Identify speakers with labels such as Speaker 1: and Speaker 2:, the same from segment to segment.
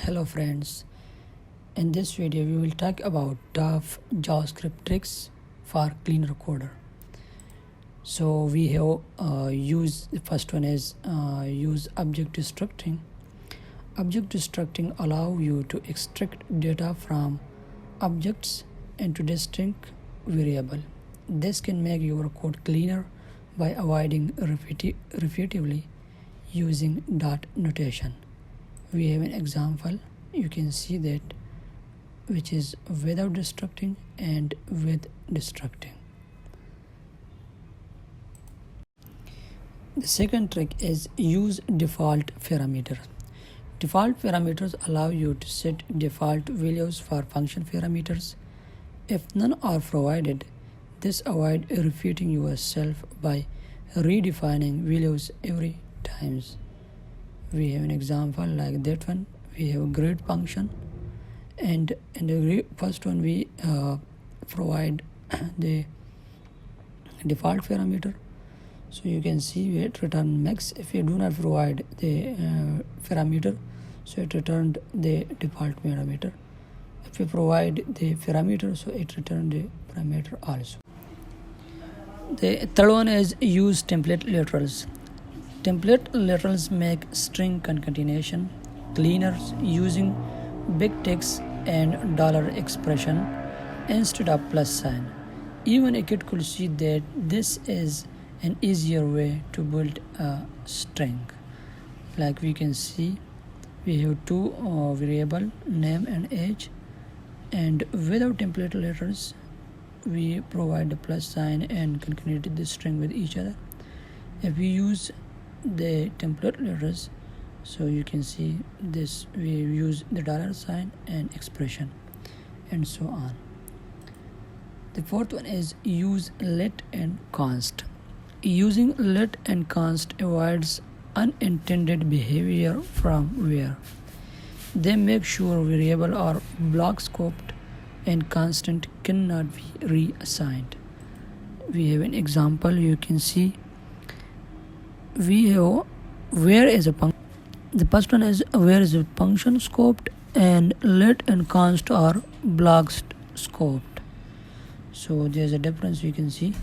Speaker 1: Hello friends, in this video we will talk about tough JavaScript tricks for cleaner coder. So we have the first one is use object destructuring. Object destructuring allow you to extract data from objects into distinct variable. This can make your code cleaner by avoiding repetitively using dot notation. We have an example, you can see that, which is without destructuring and with destructuring. The second trick is use default parameters. Default parameters allow you to set default values for function parameters. If none are provided, this avoids repeating yourself by redefining values every time. We have an example like that one. We have a grade function, and in the first one we provide the default parameter. So you can see it return max. If you do not provide the parameter, so it returned the default parameter. If you provide the parameter, so it returned the parameter also. The third one is use template literals. Template literals make string concatenation cleaner using big text and dollar expression instead of plus sign. Even a kid could see that this is an easier way to build a string. Like we can see, we have two variable, name and age, and without template letters we provide the plus sign and concatenate the string with each other. If we use the template letters, so you can see this, we use the dollar sign and expression and so on. The fourth one is use let and const. Using let and const avoids unintended behavior from where. They make sure variable are block scoped and constant cannot be reassigned. We have an example, you can see we have where is a function. The first one is where is a function scoped, and let and const are blocks scoped. So there's a difference you can see.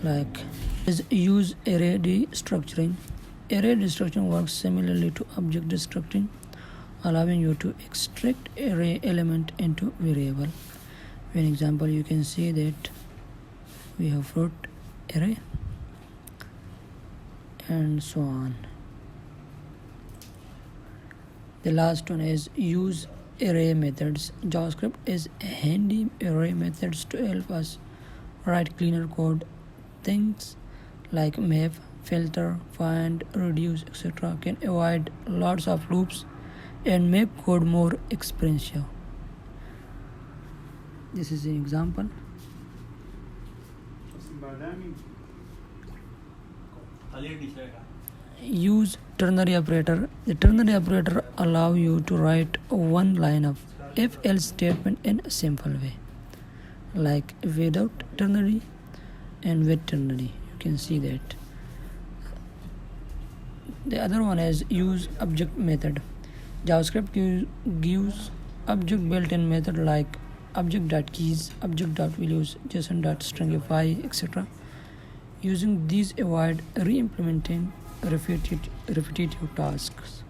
Speaker 1: Like is use array destructuring. Array destructuring works similarly to object destructuring, allowing you to extract array element into variable. For example, you can see that we have fruit array and so on. The last one is use array methods. JavaScript is handy array methods to help us write cleaner code. Things like map, filter, find, reduce, etc. can avoid lots of loops and make code more expressive. This is an example. Use ternary operator. The ternary operator allow you to write one line of if-else statement in a simple way, like without ternary and with ternary. You can see that. The other one is use object method. JavaScript gives object built-in method like object.keys, object.values, json.stringify, etc. Using these avoid re-implementing repetitive tasks.